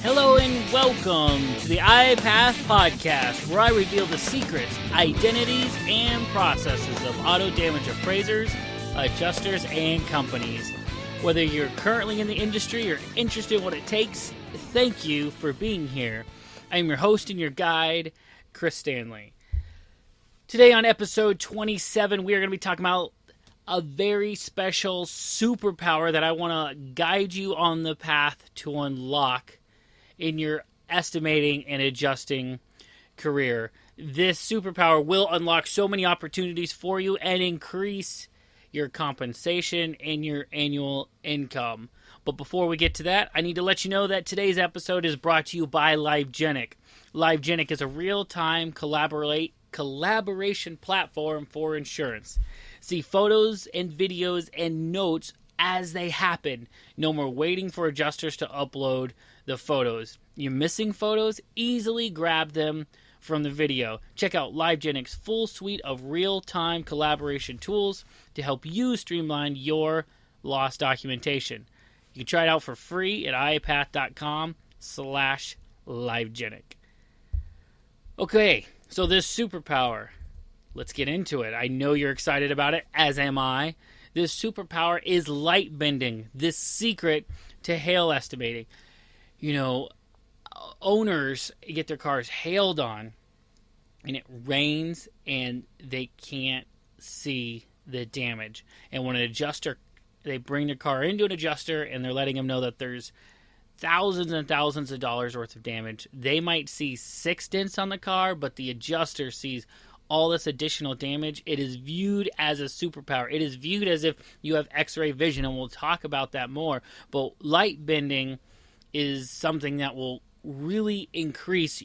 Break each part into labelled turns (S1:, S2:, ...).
S1: Hello and welcome to the iPath Podcast, where I reveal the secrets, identities, and processes of auto damage appraisers, adjusters, and companies. Whether you're currently in the industry or interested in what it takes, thank you for being here. I am your host and your guide, Chris Stanley. Today on episode 27, we are going to be talking about a very special superpower that I want to guide you on the path to unlock in your estimating and adjusting career. This superpower will unlock so many opportunities for you and increase your compensation and your annual income. But before we get to that, I need to let you know that today's episode is brought to you by LiveGenic. LiveGenic is a real-time collaboration platform for insurance. See photos and videos and notes as they happen. No more waiting for adjusters to upload the photos. You're missing photos? Easily grab them from the video. Check out LiveGenic's full suite of real-time collaboration tools to help you streamline your loss documentation. You can try it out for free at iPath.com/LiveGenic. Okay, so this superpower, let's get into it. I know you're excited about it, as am I. This superpower is light bending, this secret to hail estimating. You know, owners get their cars hailed on, and it rains, and they can't see the damage. And when an adjuster, they bring their car into an adjuster, and they're letting them know that there's thousands and thousands of dollars worth of damage. They might see 6 dents on the car, but the adjuster sees all this additional damage. It is viewed as a superpower. It is viewed as if you have X-ray vision, and we'll talk about that more. But light bending is something that will really increase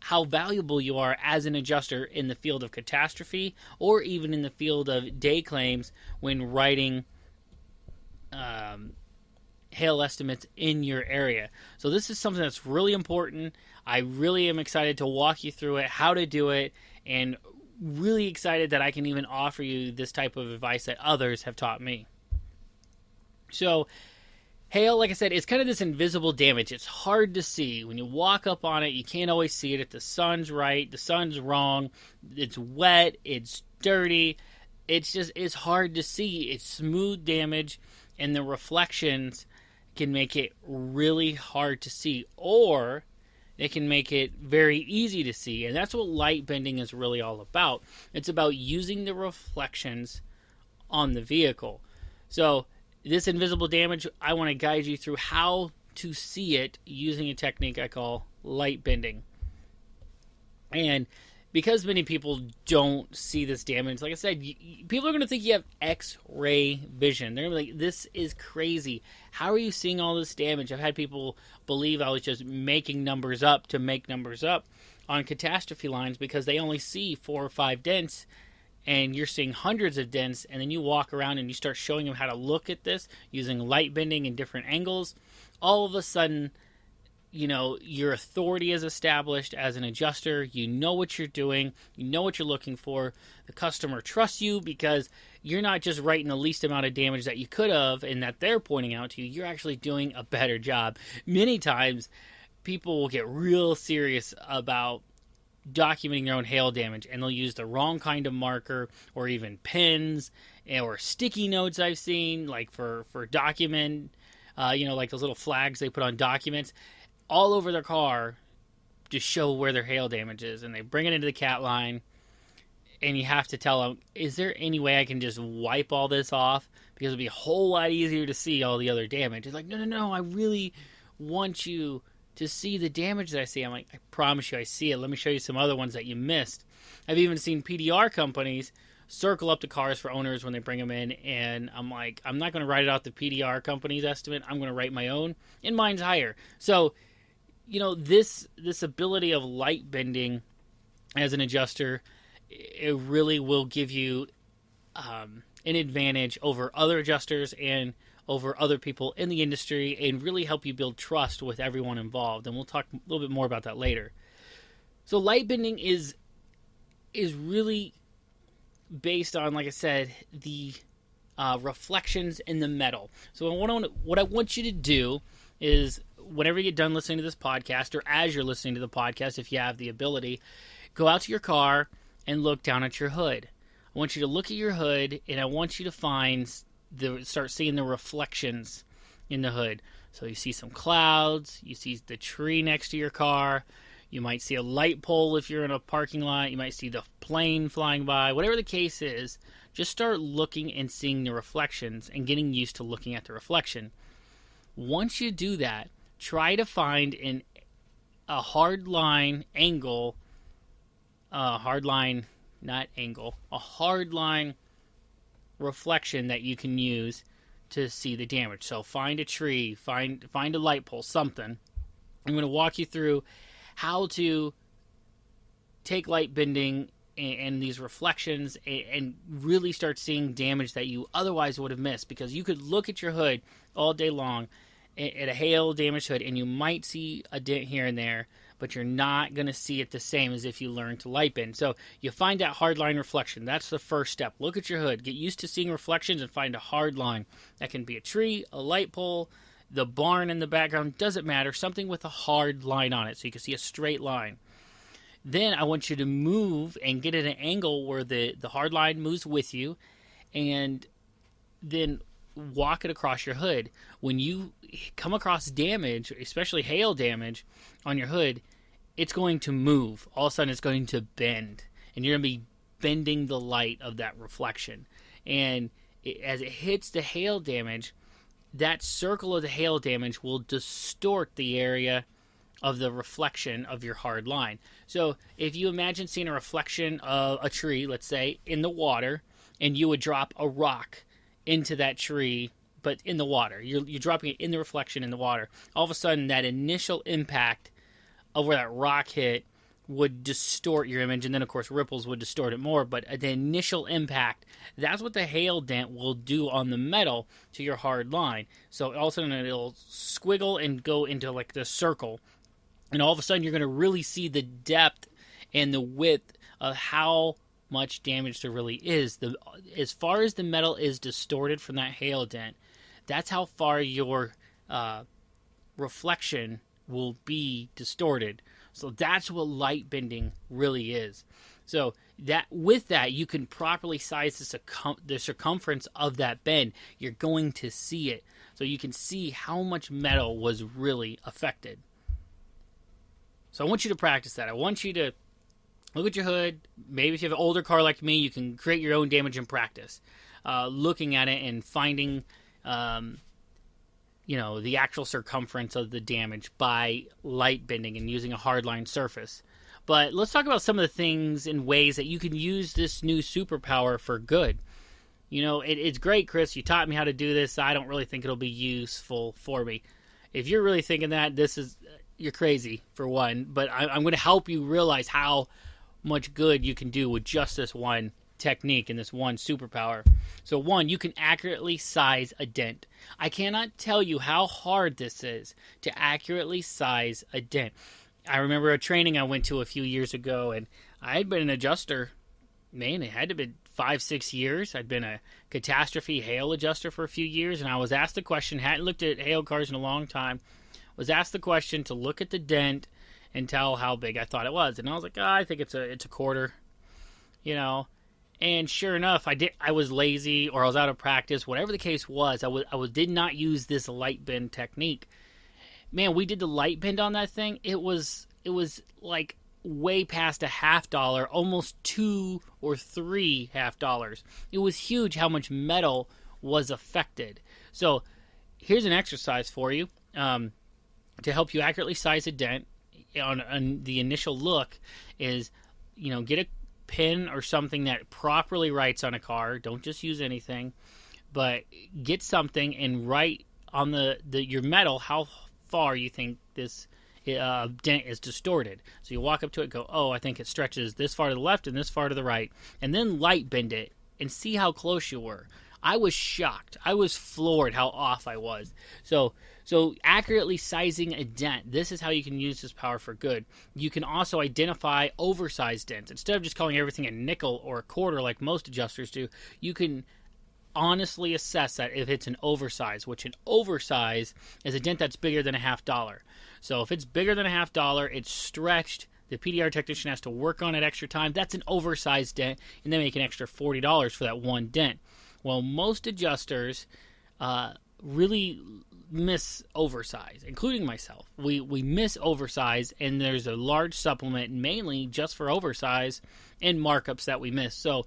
S1: how valuable you are as an adjuster in the field of catastrophe, or even in the field of day claims when writing hail estimates in your area. So this is something that's really important. I really am excited to walk you through it, how to do it, and really excited that I can even offer you this type of advice that others have taught me. So hail, like I said, is kind of this invisible damage. It's hard to see. When you walk up on it, you can't always see it. If the sun's right, the sun's wrong, it's wet, it's dirty. It's hard to see. It's smooth damage, and the reflections can make it really hard to see, or they can make it very easy to see. And that's what light bending is really all about. It's about using the reflections on the vehicle. So this invisible damage, I want to guide you through how to see it using a technique I call light bending. And because many people don't see this damage, like I said, people are going to think you have X-ray vision. They're going to be like, this is crazy. How are you seeing all this damage? I've had people believe I was just making numbers up to make numbers up on catastrophe lines because they only see 4 or 5 dents, and you're seeing hundreds of dents, and then you walk around and you start showing them how to look at this using light bending in different angles. All of a sudden, you know, your authority is established as an adjuster. You know what you're doing. You know what you're looking for. The customer trusts you because you're not just writing the least amount of damage that you could have and that they're pointing out to you. You're actually doing a better job. Many times, people will get real serious about documenting their own hail damage, and they'll use the wrong kind of marker or even pens or sticky notes I've seen, like for document, like those little flags they put on documents all over their car to show where their hail damage is, and they bring it into the cat line, and you have to tell them, is there any way I can just wipe all this off, because it'd be a whole lot easier to see all the other damage. It's like, no, I really want you to see the damage that I see. I'm like, I promise you I see it. Let me show you some other ones that you missed. I've even seen PDR companies circle up the cars for owners when they bring them in, and I'm like, I'm not going to write it out the PDR company's estimate. I'm going to write my own, and mine's higher. So, you know, this ability of light bending as an adjuster, it really will give you an advantage over other adjusters and over other people in the industry, and really help you build trust with everyone involved. And we'll talk a little bit more about that later. So light bending is really based on, like I said, the reflections in the metal. So what I want you to do is whenever you get done listening to this podcast, or as you're listening to the podcast, if you have the ability, go out to your car and look down at your hood. I want you to look at your hood, and I want you to start seeing the reflections in the hood. So you see some clouds, you see the tree next to your car, you might see a light pole if you're in a parking lot, you might see the plane flying by, whatever the case is, just start looking and seeing the reflections and getting used to looking at the reflection. Once you do that, try to find a hard line reflection that you can use to see the damage. So find a tree, find a light pole, something. I'm going to walk you through how to take light bending and these reflections and really start seeing damage that you otherwise would have missed, because you could look at your hood all day long at a hail damaged hood and you might see a dent here and there, but you're not going to see it the same as if you learn to light bend. So you find that hard line reflection. That's the first step. Look at your hood, get used to seeing reflections, and find a hard line. That can be a tree, a light pole, the barn in the background, doesn't matter, something with a hard line on it so you can see a straight line. Then I want you to move and get at an angle where the hard line moves with you, and then walk it across your hood. When you come across damage, especially hail damage on your hood, it's going to move. All of a sudden it's going to bend, and you're going to be bending the light of that reflection. And as it hits the hail damage, that circle of the hail damage will distort the area of the reflection of your hard line. So if you imagine seeing a reflection of a tree, let's say, in the water, and you would drop a rock into that tree, but in the water, you're dropping it in the reflection in the water, all of a sudden that initial impact of where that rock hit would distort your image, and then of course ripples would distort it more, but the initial impact, that's what the hail dent will do on the metal to your hard line. So all of a sudden it'll squiggle and go into like this circle, and all of a sudden you're going to really see the depth and the width of how much damage there really is. As far as the metal is distorted from that hail dent, that's how far your reflection will be distorted. So that's what light bending really is. So that with that, you can properly size the circumference of that bend. You're going to see it. So you can see how much metal was really affected. So I want you to practice that. I want you to look at your hood. Maybe if you have an older car like me, you can create your own damage in practice. Looking at it and finding the actual circumference of the damage by light bending and using a hardline surface. But let's talk about some of the things and ways that you can use this new superpower for good. It's great, Chris. You taught me how to do this. I don't really think it'll be useful for me. If you're really thinking that, you're crazy, for one. But I'm going to help you realize how much good you can do with just this one technique and this one superpower. So one, you can accurately size a dent. I cannot tell you how hard this is to accurately size a dent. I remember a training I went to a few years ago, and I had been an adjuster. Man, it had to have been 5-6 years. I'd been a catastrophe hail adjuster for a few years, and I was asked the question, hadn't looked at hail cars in a long time, was asked the question to look at the dent and tell how big I thought it was. And I was like, I think it's a quarter, And sure enough, I was lazy, or I was out of practice. Whatever the case was, I did not use this light bend technique. Man, we did the light bend on that thing. It was like way past $50, almost $2 or $3 $50. It was huge how much metal was affected. So here's an exercise for you to help you accurately size a dent. On the initial look is, get a pen or something that properly writes on a car. Don't just use anything, but get something and write on your metal how far you think this dent is distorted. So you walk up to it, go, I think it stretches this far to the left and this far to the right, and then light bend it and see how close you were. I was shocked. I was floored how off I was. So accurately sizing a dent, this is how you can use this power for good. You can also identify oversized dents. Instead of just calling everything a nickel or a quarter like most adjusters do, you can honestly assess that if it's an oversize, which an oversize is a dent that's bigger than $50. So if it's bigger than $50, it's stretched, the PDR technician has to work on it extra time, that's an oversized dent, and they make an extra $40 for that one dent. Well, most adjusters really miss oversize, including myself. We miss oversize, and there's a large supplement mainly just for oversize and markups that we miss. So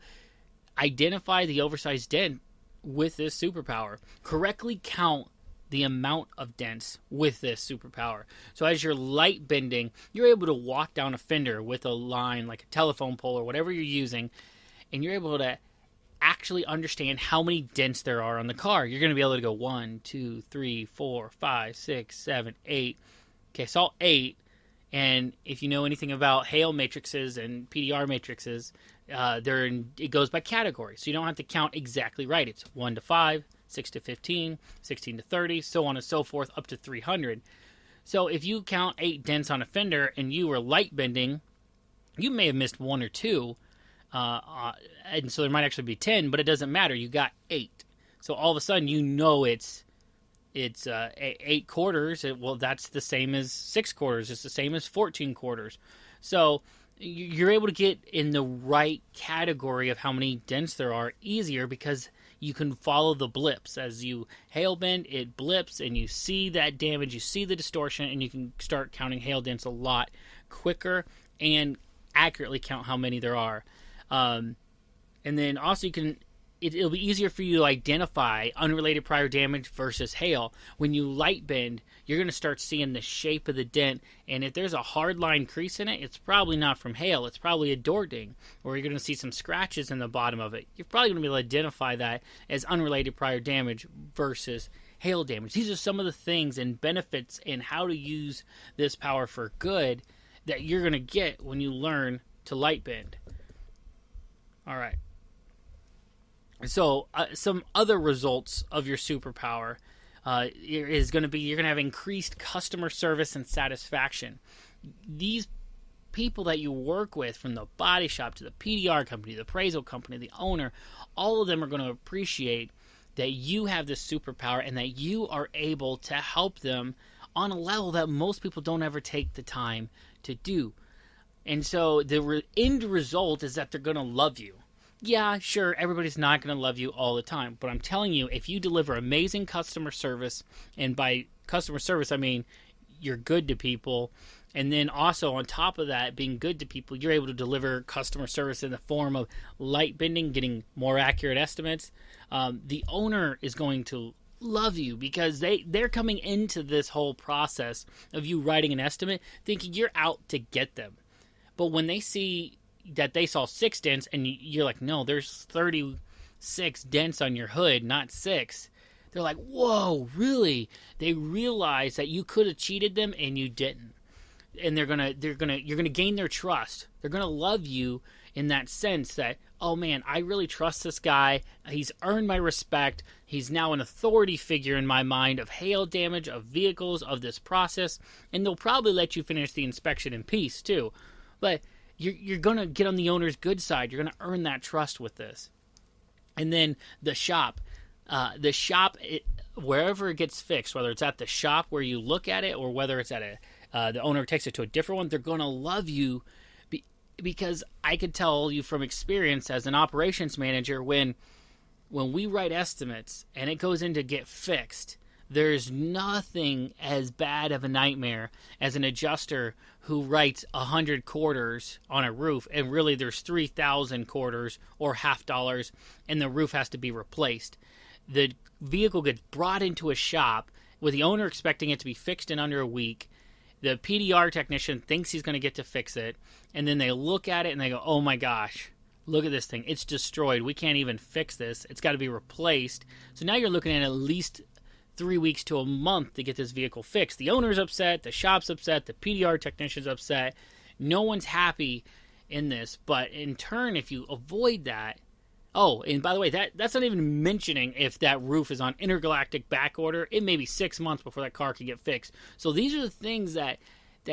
S1: identify the oversized dent with this superpower. Correctly count the amount of dents with this superpower. So as you're light bending, you're able to walk down a fender with a line like a telephone pole or whatever you're using, and you're able to actually understand how many dents there are on the car. You're going to be able to go 1, 2, 3, 4, 5, 6, 7, 8. Okay, so all 8. And if you know anything about Hale matrices and PDR matrices, it goes by category. So you don't have to count exactly right. It's 1 to 5, 6 to 15, 16 to 30, so on and so forth, up to 300. So if you count 8 dents on a fender and you were light bending, you may have missed 1 or 2. And so there might actually be 10, but it doesn't matter. You got 8. So all of a sudden, you know it's 8 quarters. Well, that's the same as 6 quarters. It's the same as 14 quarters. So you're able to get in the right category of how many dents there are easier because you can follow the blips. As you hail bend, it blips, and you see that damage, you see the distortion, and you can start counting hail dents a lot quicker and accurately count how many there are. And then also it'll be easier for you to identify unrelated prior damage versus hail. When you light bend, you're going to start seeing the shape of the dent, and if there's a hard line crease in it, it's probably not from hail. It's probably a door ding, or you're going to see some scratches in the bottom of it. You're probably going to be able to identify that as unrelated prior damage versus hail damage. These are some of the things and benefits in how to use this power for good that you're going to get when you learn to light bend. All right. So some other results of your superpower is going to be you're going to have increased customer service and satisfaction. These people that you work with, from the body shop to the PDR company, the appraisal company, the owner, all of them are going to appreciate that you have this superpower and that you are able to help them on a level that most people don't ever take the time to do. And so the end result is that they're going to love you. Yeah, sure, everybody's not going to love you all the time. But I'm telling you, if you deliver amazing customer service, and by customer service, I mean you're good to people, and then also on top of that, being good to people, you're able to deliver customer service in the form of light bending, getting more accurate estimates. The owner is going to love you because they're coming into this whole process of you writing an estimate thinking you're out to get them. But when they see that they saw 6 dents and you're like, no, there's 36 dents on your hood, not 6. They're like, whoa, really? They realize that you could have cheated them and you didn't. And you're gonna gain their trust. They're gonna love you in that sense that, oh man, I really trust this guy. He's earned my respect. He's now an authority figure in my mind of hail damage, of vehicles, of this process. And they'll probably let you finish the inspection in peace too. But you're going to get on the owner's good side. You're going to earn that trust with this. And then the shop. Wherever it gets fixed, whether it's at the shop where you look at it or whether it's at the owner takes it to a different one, they're going to love you because I could tell you from experience as an operations manager, when we write estimates and it goes in to get fixed, there's nothing as bad of a nightmare as an adjuster who writes 100 quarters on a roof and really there's 3,000 quarters or $50 and the roof has to be replaced. The vehicle gets brought into a shop with the owner expecting it to be fixed in under a week. The PDR technician thinks he's going to get to fix it, and then they look at it and they go, oh my gosh, look at this thing. It's destroyed. We can't even fix this. It's got to be replaced. So now you're looking at least 3 weeks to a month to get this vehicle fixed. The owner's upset, the shop's upset, the PDR technician's upset. No one's happy in this, but in turn, if you avoid that, oh, and by the way, that's not even mentioning if that roof is on intergalactic back order, it may be 6 months before that car can get fixed. So these are the things that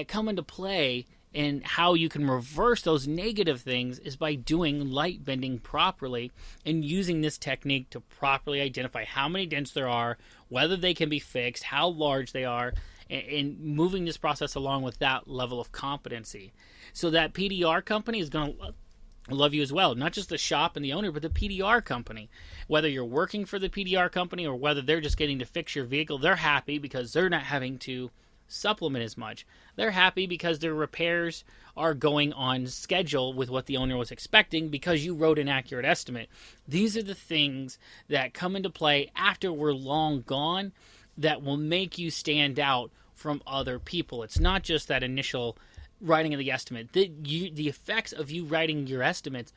S1: come into play And how you can reverse those negative things is by doing light bending properly and using this technique to properly identify how many dents there are, whether they can be fixed, how large they are, and moving this process along with that level of competency. So that PDR company is going to love you as well. Not just the shop and the owner, but the PDR company. Whether you're working for the PDR company or whether they're just getting to fix your vehicle, they're happy because they're not having to supplement as much. They're happy because their repairs are going on schedule with what the owner was expecting because you wrote an accurate estimate. These are the things that come into play after we're long gone that will make you stand out from other people. It's not just that initial writing of the estimate. The effects of you writing your estimates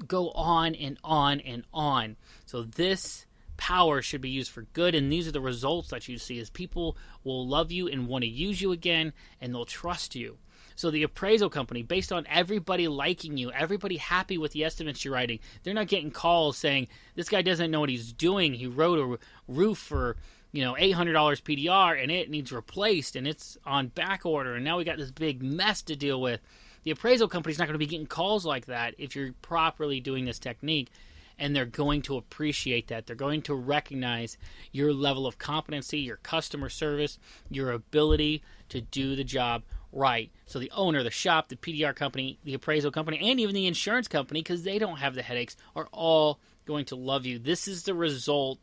S1: go on and on and on. So this power should be used for good, and these are the results that you see, is people will love you and want to use you again, and they'll trust you. So the appraisal company, based on everybody liking you, everybody happy with the estimates you're writing, they're not getting calls saying, this guy doesn't know what he's doing. He wrote a roof for $800 PDR and it needs replaced and it's on back order and now we got this big mess to deal with. The appraisal company's not going to be getting calls like that if you're properly doing this technique, and they're going to appreciate that. They're going to recognize your level of competency, your customer service, your ability to do the job right. So the owner, the shop, the PDR company, the appraisal company, and even the insurance company, because they don't have the headaches, are all going to love you. This is the result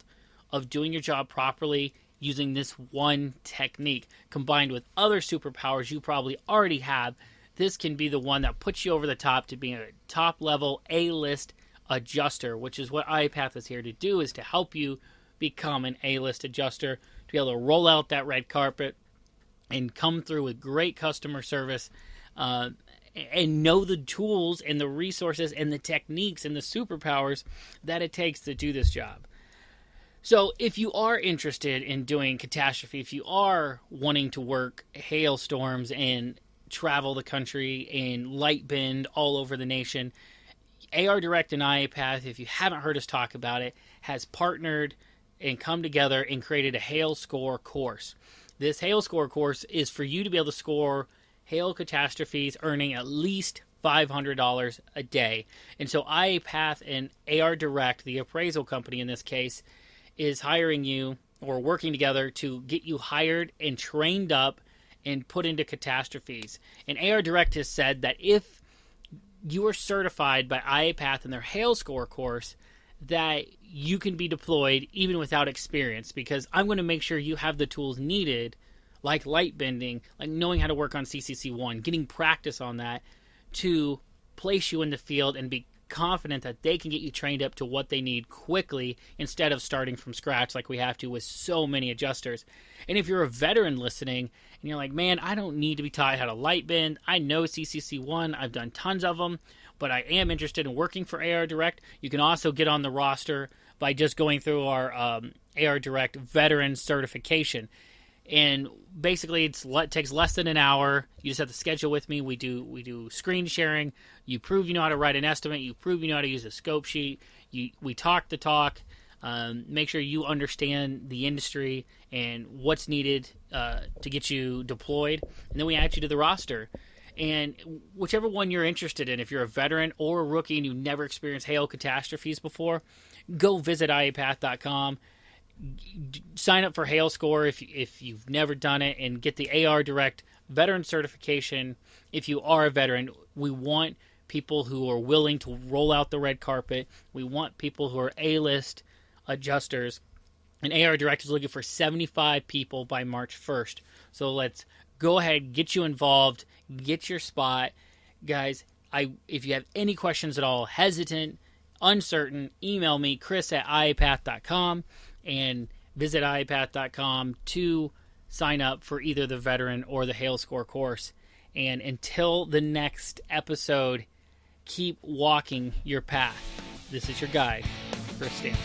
S1: of doing your job properly using this one technique combined with other superpowers you probably already have. This can be the one that puts you over the top to being a top level A-list adjuster, which is what iPath is here to do, is to help you become an A-list adjuster, to be able to roll out that red carpet and come through with great customer service, and know the tools and the resources and the techniques and the superpowers that it takes to do this job. So if you are interested in doing catastrophe, if you are wanting to work hailstorms and travel the country and light bend all over the nation, AR Direct and iPath, if you haven't heard us talk about it, has partnered and come together and created a hail score course. This hail score course is for you to be able to score hail catastrophes earning at least $500 a day. And so iPath and AR Direct, the appraisal company in this case, is hiring you or working together to get you hired and trained up and put into catastrophes. And AR Direct has said that if you are certified by iPath in their hail score course, that you can be deployed even without experience, because I'm going to make sure you have the tools needed, like light bending, like knowing how to work on CCC1, getting practice on that, to place you in the field and be confident that they can get you trained up to what they need quickly instead of starting from scratch like we have to with so many adjusters. And if you're a veteran listening and you're like, man, I don't need to be taught how to light bend, I know CCC1, I've done tons of them, but I am interested in working for AR Direct, you can also get on the roster by just going through our AR Direct veteran certification. And basically it takes less than an hour. You just have to schedule with me. We do screen sharing. You prove you know how to write an estimate. You prove you know how to use a scope sheet. We talk the talk. Make sure you understand the industry and what's needed to get you deployed. And then we add you to the roster. And whichever one you're interested in, if you're a veteran or a rookie and you've never experienced hail catastrophes before, go visit iapath.com. Sign up for Hail Score if you've never done it, and get the AR Direct veteran certification. If you are a veteran, we want people who are willing to roll out the red carpet. We want people who are A-list adjusters. And AR Direct is looking for 75 people by March 1st. So let's go ahead, get you involved, get your spot. Guys, if you have any questions at all, hesitant, uncertain, email me, chris@iapath.com. and visit iapath.com to sign up for either the veteran or the Hail Score course. And until the next episode, keep walking your path. This is your guide, Chris Stanley.